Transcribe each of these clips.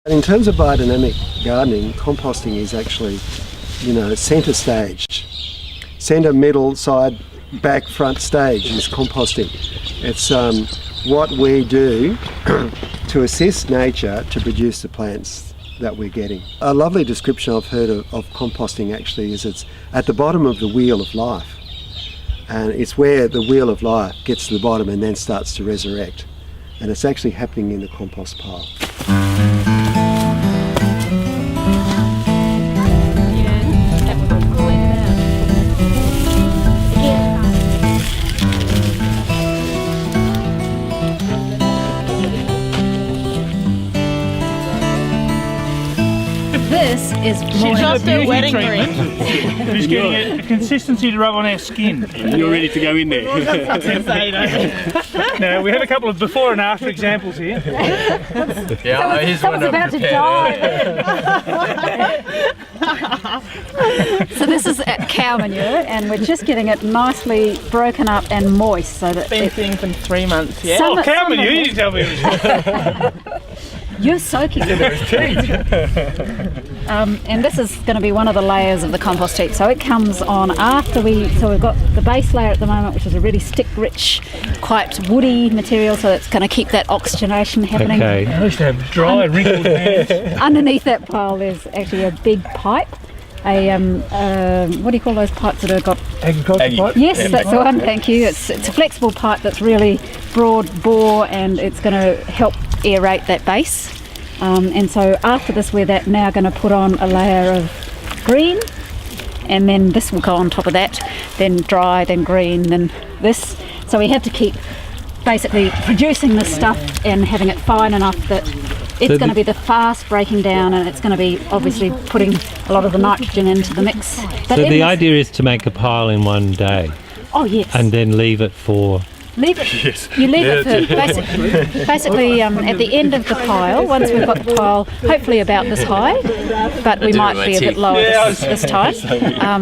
In terms of biodynamic gardening, composting is actually, centre stage. Centre, middle, side, back, front stage is composting. It's what we do to assist nature to produce the plants that we're getting. A lovely description I've heard of composting actually is it's at the bottom of the wheel of life. And it's where the wheel of life gets to the bottom and then starts to resurrect. And it's actually happening in the compost pile. This is She's more not the wedding ring. She's getting a consistency to rub on our skin. And you're ready to go in there. Now, we have a couple of before and after examples here. Yeah, here's one about to die. So this is cow manure, and we're just getting it nicely broken up and moist so that Been sitting for 3 months, yeah? Oh, cow manure, you didn't tell me it was. You're soaking it. And this is going to be one of the layers of the compost heap. So it comes on after we've got the base layer at the moment, which is a really stick-rich, quite woody material, so it's going to keep that oxygenation happening. I used to have dry, wrinkled hands. Underneath that pile there's actually a big pipe. What do you call those pipes that have got... Agriculture pipe? Yes, that's the one, thank you. It's a flexible pipe that's really broad bore, and it's going to help aerate that base. And so after this we're now going to put on a layer of green, and then this will go on top of that, then dry, then green, then this. So we have to keep basically producing this stuff and having it fine enough that it's going to be the fast breaking down, and it's going to be obviously putting a lot of the nitrogen into the mix. But so the idea is to make a pile in one day? Oh yes. And then leave it for... Leave it. Yes. You leave it for basically at the end of the pile. Once we've got the pile, hopefully about this high, but we might be a bit lower this time.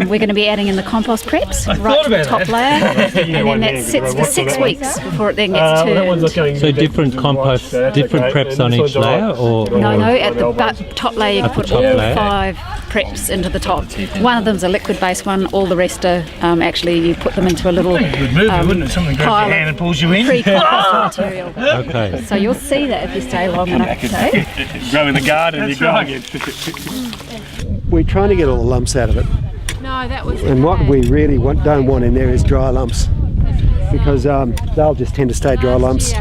We're going to be adding in the compost preps right to the top layer, and then that sits for 6 weeks before it then gets turned. So different compost, different preps on each layer, or no, at the top layer you put all 5 preps into the top. One of them's a liquid-based one. All the rest are actually you put them into a little pile and it pulls you in. Pre-compost material. Okay. So you'll see that if you stay long enough today. Grow in the garden, you're growing it. We're trying to get all the lumps out of it. No, that was. And what we really don't want in there is dry lumps, because they'll just tend to stay dry lumps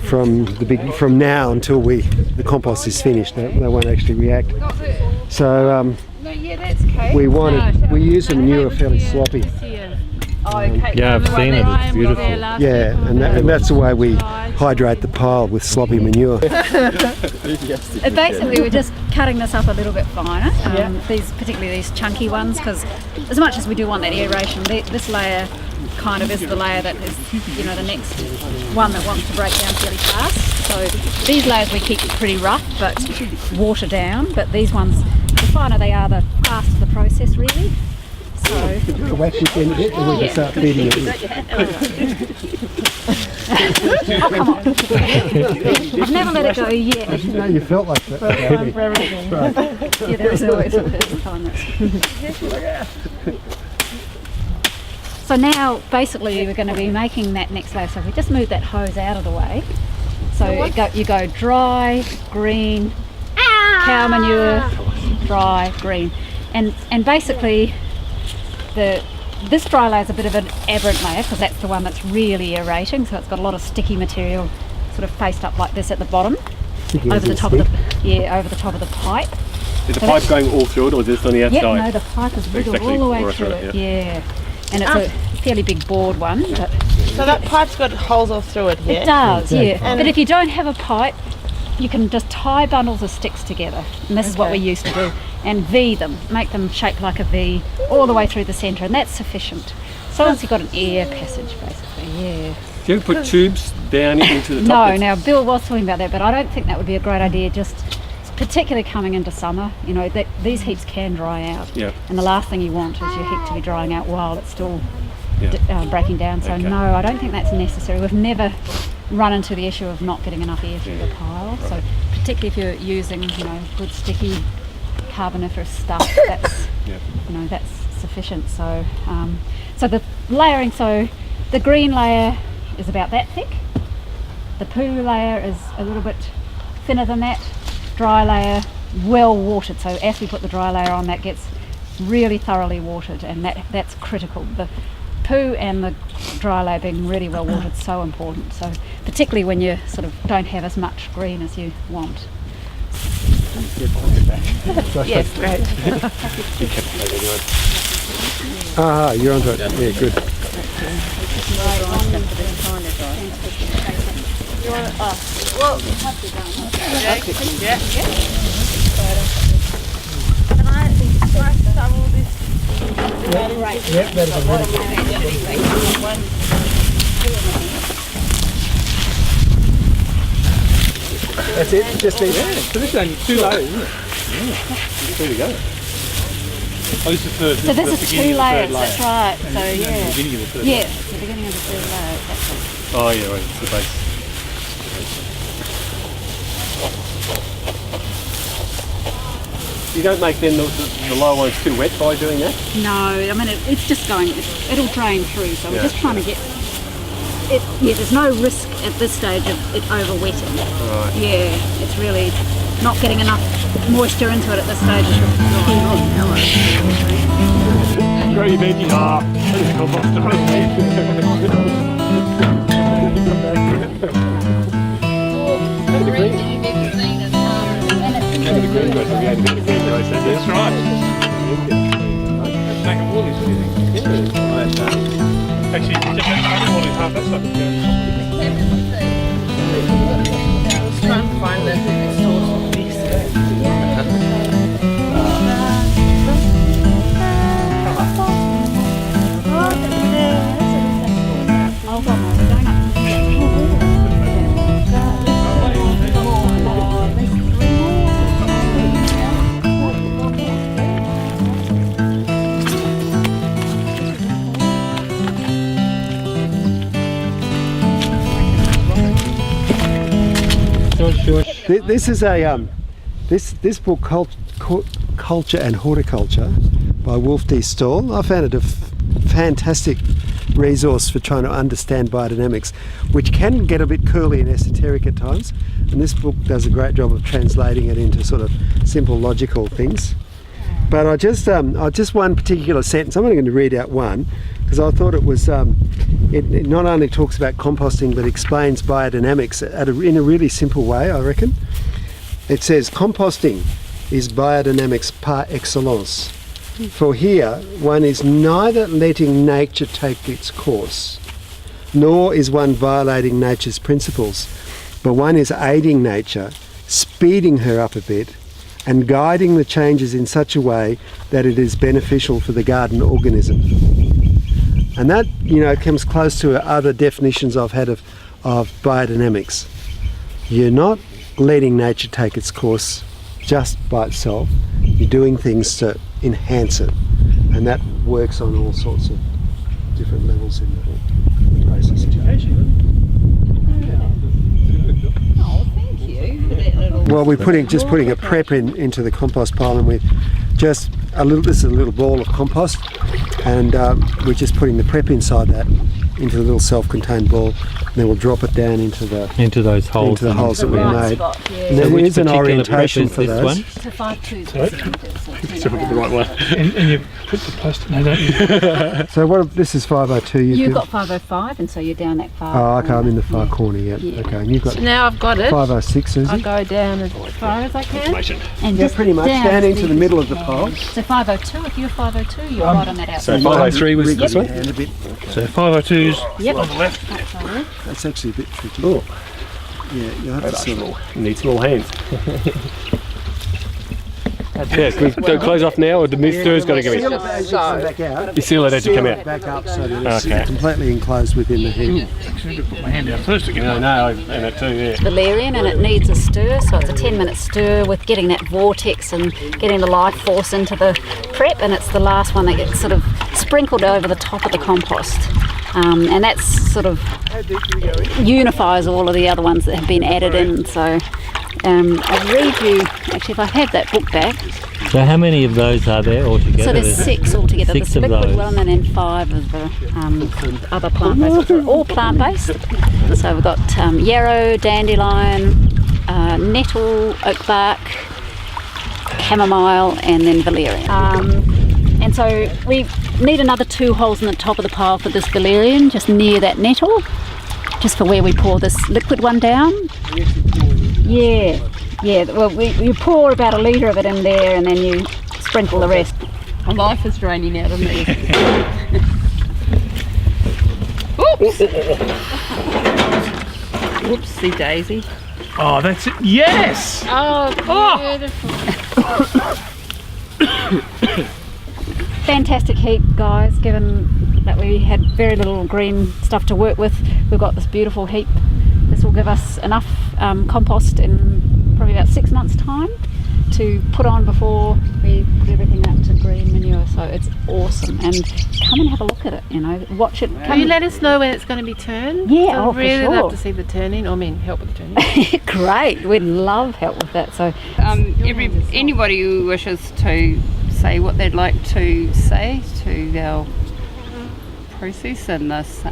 from now until the compost is finished. They won't actually react. So we use the manure fairly sloppy. yeah, I've seen it. It's beautiful. Yeah, and that's the way we hydrate the pile, with sloppy manure. Basically, we're just cutting this up a little bit finer. Particularly these chunky ones, because as much as we do want that aeration, this layer kind of is the layer that is, the next one that wants to break down fairly fast. So these layers we keep pretty rough, but water down. But these ones, the finer they are, the faster the process really. So Wax this end of it, and we can start feeding it. Oh, come on. I've never let it go yet. No, you felt like that. Yeah, there is always a first time. So now, basically, we're going to be making that next layer. So if we just move that hose out of the way. So you go dry, green, cow manure, dry, green. And basically, this dry layer is a bit of an aberrant layer, because that's the one that's really aerating, so it's got a lot of sticky material sort of faced up like this at the bottom, over the top of the pipe. Is the pipe going all through it, or just on the outside? Yeah, no, the pipe is wriggled all the way through it. Yeah. And it's a fairly big board one. But so that pipe's got holes all through it, yeah? It does, yeah. But if you don't have a pipe, you can just tie bundles of sticks together, and this is what we used to do, and V them, make them shaped like a V all the way through the centre, and that's sufficient. So once you've got an air passage, basically, yeah. Do you ever put tubes down into the top? No, now Bill was talking about that, but I don't think that would be a great idea, just particularly coming into summer. These heaps can dry out, and the last thing you want is your heap to be drying out while it's still breaking down. So no, I don't think that's necessary. We've never run into the issue of not getting enough air through the pile. So particularly if you're using, good sticky carboniferous stuff, that's, that's sufficient. So, so the layering, so the green layer is about that thick. The poo layer is a little bit thinner than that. Dry layer, well watered. So as we put the dry layer on, that gets really thoroughly watered, and that's critical. The poo and the dry layer being really well watered is so important. So particularly when you sort of don't have as much green as you want. Yes, great. You're onto it. Yeah, good. That's it. Just these. So this is only 2 layers, isn't it? There we go. Oh, this is the So this is 2 layers. layer. That's right. So The yeah. beginning of the third Yes, the beginning of the 3rd layer. Exactly. layer. Oh yeah, right, it's the base. You don't make then the lower ones too wet by doing that? No, I mean it's just going. It'll drain through. So we're just trying to get it. Yeah, there's no risk at this stage of it over wetting. Right. Yeah, it's really not getting enough moisture into it at this stage. Grow your veggies. There's a compost. That's right. Make a woolies, what do you think? Actually, just make a woolies half that stuff. I was trying to find the source of this. This is a this book, Culture and Horticulture, by Wolf D. Stahl. I found it a fantastic resource for trying to understand biodynamics, which can get a bit curly and esoteric at times. And this book does a great job of translating it into sort of simple, logical things. But I just one particular sentence. I'm only going to read out one because I thought it was. It not only talks about composting but explains biodynamics in a really simple way, I reckon. It says composting is biodynamics par excellence. For here, one is neither letting nature take its course, nor is one violating nature's principles, but one is aiding nature, speeding her up a bit, and guiding the changes in such a way that it is beneficial for the garden organism. And that, comes close to other definitions I've had of biodynamics. You're not letting nature take its course just by itself. You're doing things to enhance it. And that works on all sorts of different levels in the process. Oh, thank you for that little. Well, we're putting a prep into the compost pile, and we're just this is a little ball of compost, and we're just putting the prep inside that into the little self-contained ball, and then we'll drop it down into the holes that we made. Spot, yeah. And there which is an particular orientation prep for is this those. one? It's a 5-2. So we put the right one. And you put the post in there, don't you? So this is 502. You've got 505, and so you're down that far. Oh, okay, I'm in the far corner, yeah. Okay, and you've got So now I've got it. 506, Susie? I'll go down as far as I can. Information. And Yeah, just pretty much. Down into the middle of the pile. So 502, if you're 502, you're right on that outside. So 503 was this one? And a bit. So 502's Yep. on the left. Outside. That's actually a bit tricky. Oh, Yeah, you have to sort of. need small hands. Yeah, can we close off now, or the stir's got to go Seal in? it as you come back out. You seal it as you come Seal it out. back up so that it's Okay. completely enclosed within the heat. Actually, I've got to put my hand down first again. No, and that too, yeah. Valerian, and it needs a stir, so it's a 10-minute stir with getting that vortex and getting the life force into the prep, and it's the last one that gets sort of sprinkled over the top of the compost. And that's sort of unifies all of the other ones that have been added in, so I'll read you, actually if I have that book back. So how many of those are there altogether? So there's 6 altogether. Six There's of liquid those. one and then 5 of the other plant-based. They're all plant-based. So we've got yarrow, dandelion, nettle, oak bark, chamomile, and then valerian. And so we need another 2 holes in the top of the pile for this valerian, just near that nettle, just for where we pour this liquid one down. Yeah, well you pour about a litre of it in there and then you sprinkle the rest. My life is draining out of me. Whoopsie daisy. Oh, that's it. Yes! Oh, beautiful. Fantastic heap, guys, given that we had very little green stuff to work with. We've got this beautiful heap. This will give us enough compost in probably about 6 months' time to put on before we put everything up to green manure. So it's awesome, and come and have a look at it, watch it. Can you let us know when it's going to be turned? Yeah, I'd really for sure. love to see the turning. I mean, help with the turning. Great, we'd love help with that. So Anybody who wishes to say what they'd like to say to our process and this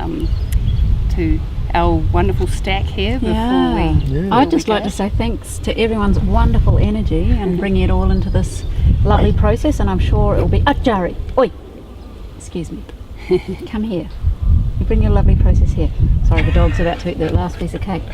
to our wonderful stack here before I'd just like to say thanks to everyone's wonderful energy and bringing it all into this lovely process, and I'm sure it will be Jari, oi, excuse me, come here, you bring your lovely process here. Sorry, the dog's about to eat the last piece of cake.